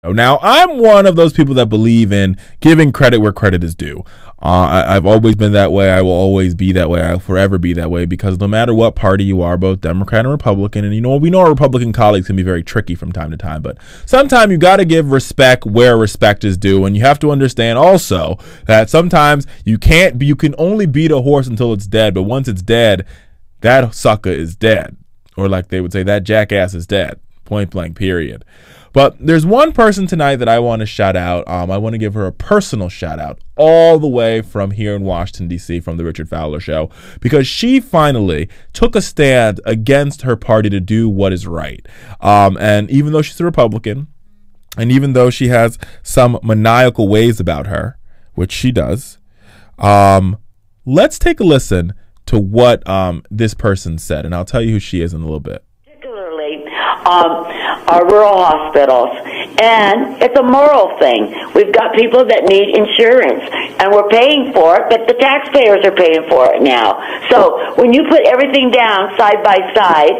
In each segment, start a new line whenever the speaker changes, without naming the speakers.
Now, I'm one of those people that believe in giving credit where credit is due. I've always been that way. I will always be that way. I will forever be that way, because no matter what party you are, both Democrat and Republican, and we know our Republican colleagues can be very tricky from time to time, but sometimes you got to give respect where respect is due, and you have to understand also that sometimes you can only beat a horse until it's dead, but once it's dead, that sucker is dead, or like they would say, that jackass is dead. Point blank, period. But there's one person tonight that I want to shout out. I want to give her a personal shout out all the way from here in Washington, D.C., from the Richard Fowler Show, because she finally took a stand against her party to do what is right. And even though she's a Republican, and even though she has some maniacal ways about her, which she does, let's take a listen to what this person said, and I'll tell you who she is in a little bit.
Our rural hospitals, and it's a moral thing. We've got people that need insurance, and we're paying for it, but the taxpayers are paying for it now. So when you put everything down side by side,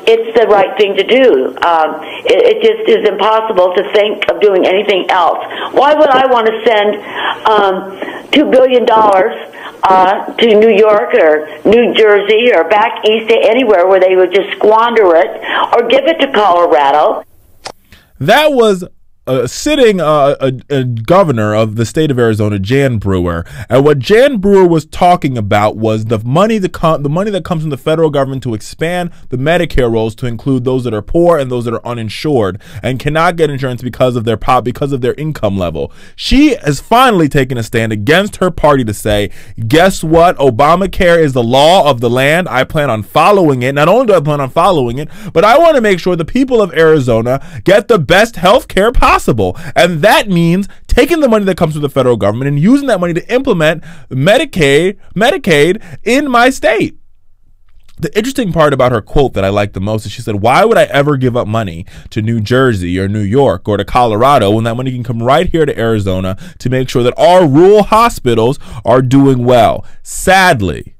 it's the right thing to do. It just is impossible to think of doing anything else. Why would I want to send $2 billion to New York or New Jersey or back east to anywhere where they would just squander it, or give it to Colorado?
That was sitting a governor of the state of Arizona, Jan Brewer, and what Jan Brewer was talking about was the money that comes from the federal government to expand the Medicare rolls to include those that are poor and those that are uninsured and cannot get insurance because of their income level. She has finally taken a stand against her party to say, guess what? Obamacare is the law of the land. I plan on following it. Not only do I plan on following it, but I want to make sure the people of Arizona get the best health care possible. And that means taking the money that comes from the federal government and using that money to implement Medicaid in my state. The interesting part about her quote that I like the most is she said, why would I ever give up money to New Jersey or New York or to Colorado when that money can come right here to Arizona to make sure that our rural hospitals are doing well? Sadly,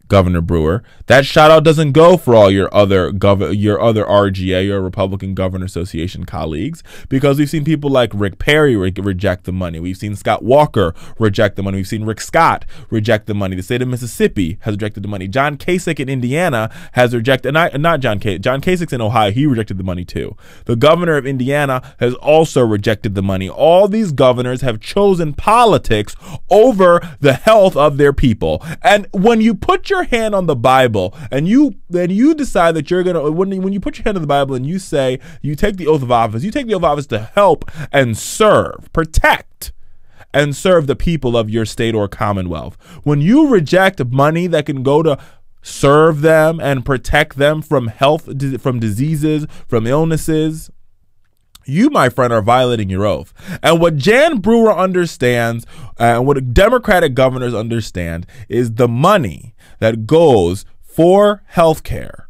Governor Brewer, that shout out doesn't go for all your other RGA, your Republican Governor Association colleagues, because we've seen people like Rick Perry reject the money. We've seen Scott Walker reject the money. We've seen Rick Scott reject the money. The state of Mississippi has rejected the money. John Kasich in Indiana has rejected, not John Kasich's in Ohio, he rejected the money too. The governor of Indiana has also rejected the money. All these governors have chosen politics over the health of their people. And when you put your hand on the Bible and you decide that you're gonna, when you put your hand on the Bible and you say you take the oath of office, you take the oath of office to help and serve, protect and serve the people of your state or commonwealth. When you reject money that can go to serve them and protect them from from diseases, from illnesses, you, my friend, are violating your oath. And what Jan Brewer understands, and what Democratic governors understand, is the money that goes for health care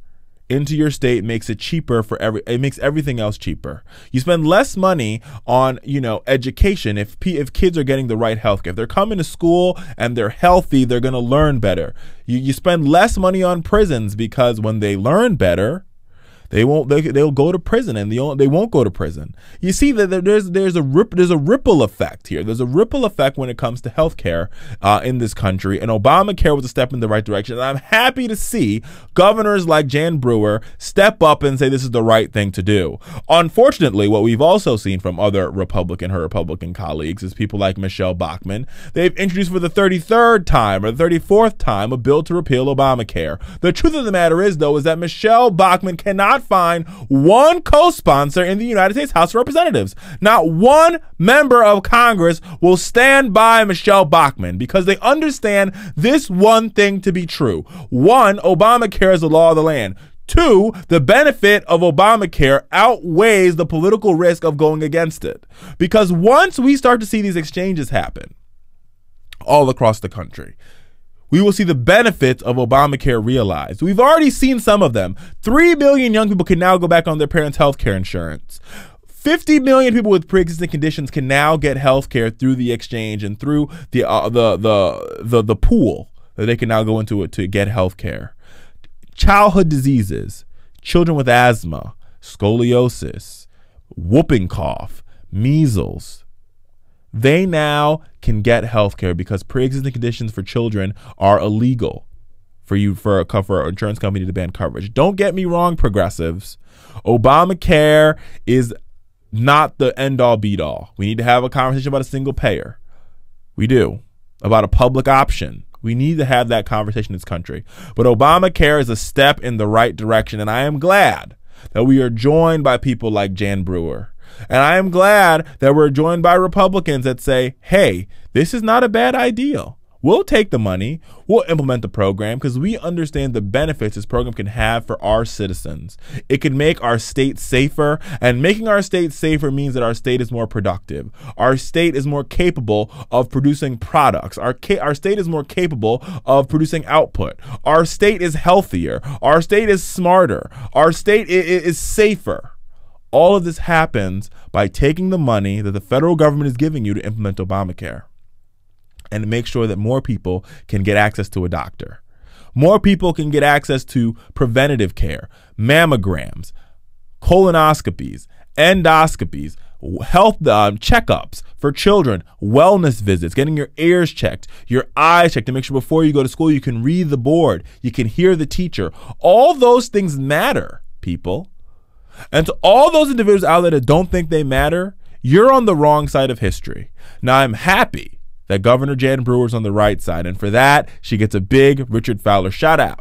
into your state makes it cheaper it makes everything else cheaper. You spend less money on, education if kids are getting the right health care. If they're coming to school and they're healthy, they're going to learn better. You spend less money on prisons because when they learn better, they'll go to prison, and they won't go to prison. You see that there's a ripple effect here. There's a ripple effect when it comes to healthcare in this country, and Obamacare was a step in the right direction. And I'm happy to see governors like Jan Brewer step up and say this is the right thing to do. Unfortunately, what we've also seen from other her Republican colleagues is people like Michelle Bachmann. They've introduced for the 33rd time or the 34th time a bill to repeal Obamacare. The truth of the matter is, though, is that Michelle Bachmann cannot find one co-sponsor in the United States House of Representatives. Not one member of Congress will stand by Michelle Bachmann because they understand this one thing to be true. One, Obamacare is the law of the land. Two, the benefit of Obamacare outweighs the political risk of going against it. Because once we start to see these exchanges happen all across the country, we will see the benefits of Obamacare realized. We've already seen some of them. 3 million young people can now go back on their parents' health care insurance. 50 million people with pre-existing conditions can now get health care through the exchange and through the pool that they can now go into it to get health care. Childhood diseases, children with asthma, scoliosis, whooping cough, measles, they now can get health care because pre-existing conditions for children are illegal for an insurance company to demand coverage. Don't get me wrong, progressives. Obamacare is not the end-all, beat-all. We need to have a conversation about a single payer. We do. About a public option. We need to have that conversation in this country. But Obamacare is a step in the right direction, and I am glad that we are joined by people like Jan Brewer. And I am glad that we're joined by Republicans that say, hey, this is not a bad idea. We'll take the money. We'll implement the program because we understand the benefits this program can have for our citizens. It can make our state safer, and making our state safer means that our state is more productive. Our state is more capable of producing products. Our state is more capable of producing output. Our state is healthier. Our state is smarter. Our state is safer. All of this happens by taking the money that the federal government is giving you to implement Obamacare, and to make sure that more people can get access to a doctor. More people can get access to preventative care, mammograms, colonoscopies, endoscopies, health checkups for children, wellness visits, getting your ears checked, your eyes checked to make sure before you go to school you can read the board, you can hear the teacher. All those things matter, people. And to all those individuals out there that don't think they matter, you're on the wrong side of history. Now, I'm happy that Governor Jan Brewer's on the right side, and for that, she gets a big Richard Fowler shout out.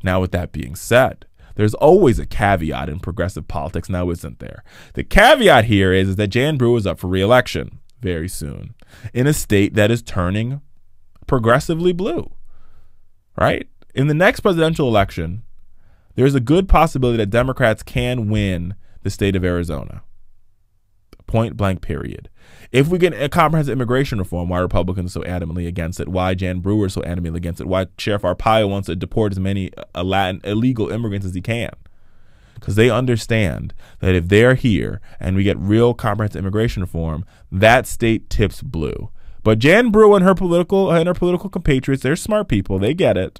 Now, with that being said, there's always a caveat in progressive politics, now isn't there? The caveat here is that Jan Brewer is up for re-election very soon in a state that is turning progressively blue, right? In the next presidential election, there's a good possibility that Democrats can win the state of Arizona. Point blank, period. If we get a comprehensive immigration reform, why Republicans are so adamantly against it, why Jan Brewer is so adamantly against it, why Sheriff Arpaio wants to deport as many illegal immigrants as he can. Because they understand that if they're here and we get real comprehensive immigration reform, that state tips blue. But Jan Brewer and her political compatriots, they're smart people. They get it.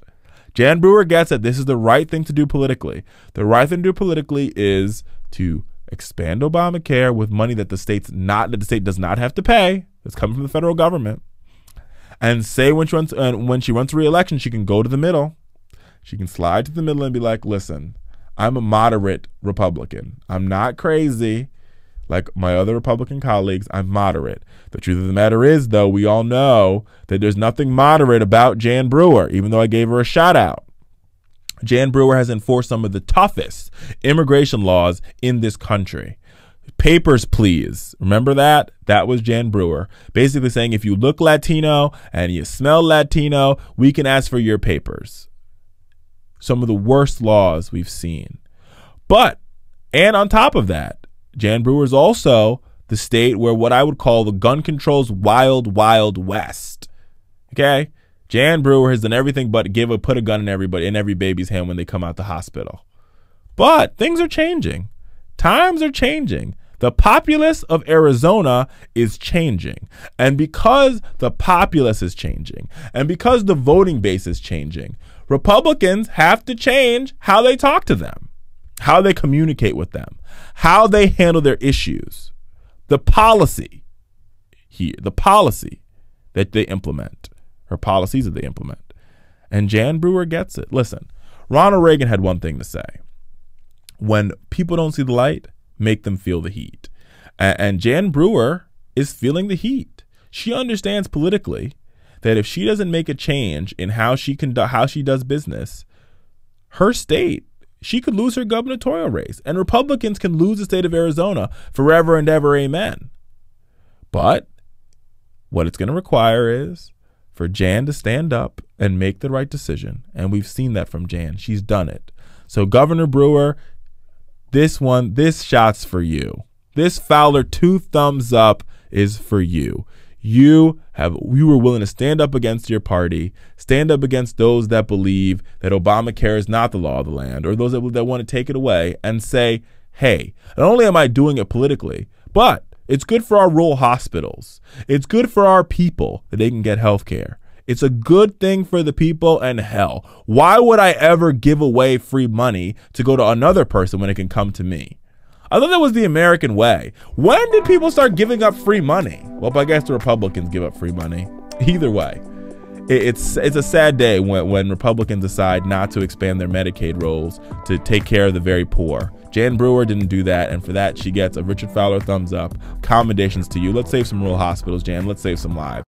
Jan Brewer gets that this is the right thing to do politically. The right thing to do politically is to expand Obamacare with money that the state does not have to pay. It's coming from the federal government. And say when she runs for re-election, she can go to the middle. She can slide to the middle and be like, listen, I'm a moderate Republican. I'm not crazy like my other Republican colleagues. I'm moderate. The truth of the matter is, though, we all know that there's nothing moderate about Jan Brewer, even though I gave her a shout out. Jan Brewer has enforced some of the toughest immigration laws in this country. Papers, please. Remember that? That was Jan Brewer. Basically saying if you look Latino and you smell Latino, we can ask for your papers. Some of the worst laws we've seen. And on top of that, Jan Brewer is also the state where what I would call the gun control's wild, wild west. Okay? Jan Brewer has done everything but put a gun in every baby's hand when they come out the hospital. But things are changing. Times are changing. The populace of Arizona is changing. And because the populace is changing, and because the voting base is changing, Republicans have to change how they talk to them, how they communicate with them, how they handle their issues, the policy that they implement. Her policies that they implement. And Jan Brewer gets it. Listen, Ronald Reagan had one thing to say. When people don't see the light, make them feel the heat. And Jan Brewer is feeling the heat. She understands politically that if she doesn't make a change in how she does business, her state, she could lose her gubernatorial race. And Republicans can lose the state of Arizona forever and ever, amen. But what it's going to require is for Jan to stand up and make the right decision. And we've seen that from Jan. She's done it. So Governor Brewer, this shot's for you. This Fowler 2 thumbs up is for you. You were willing to stand up against your party, stand up against those that believe that Obamacare is not the law of the land, or those that want to take it away, and say, hey, not only am I doing it politically, but it's good for our rural hospitals. It's good for our people that they can get health care. It's a good thing for the people, and hell, why would I ever give away free money to go to another person when it can come to me? I thought that was the American way. When did people start giving up free money? Well, I guess the Republicans give up free money. Either way, it's a sad day when Republicans decide not to expand their Medicaid rolls to take care of the very poor. Jan Brewer didn't do that, and for that, she gets a Richard Fowler thumbs up. Commendations to you. Let's save some rural hospitals, Jan. Let's save some lives.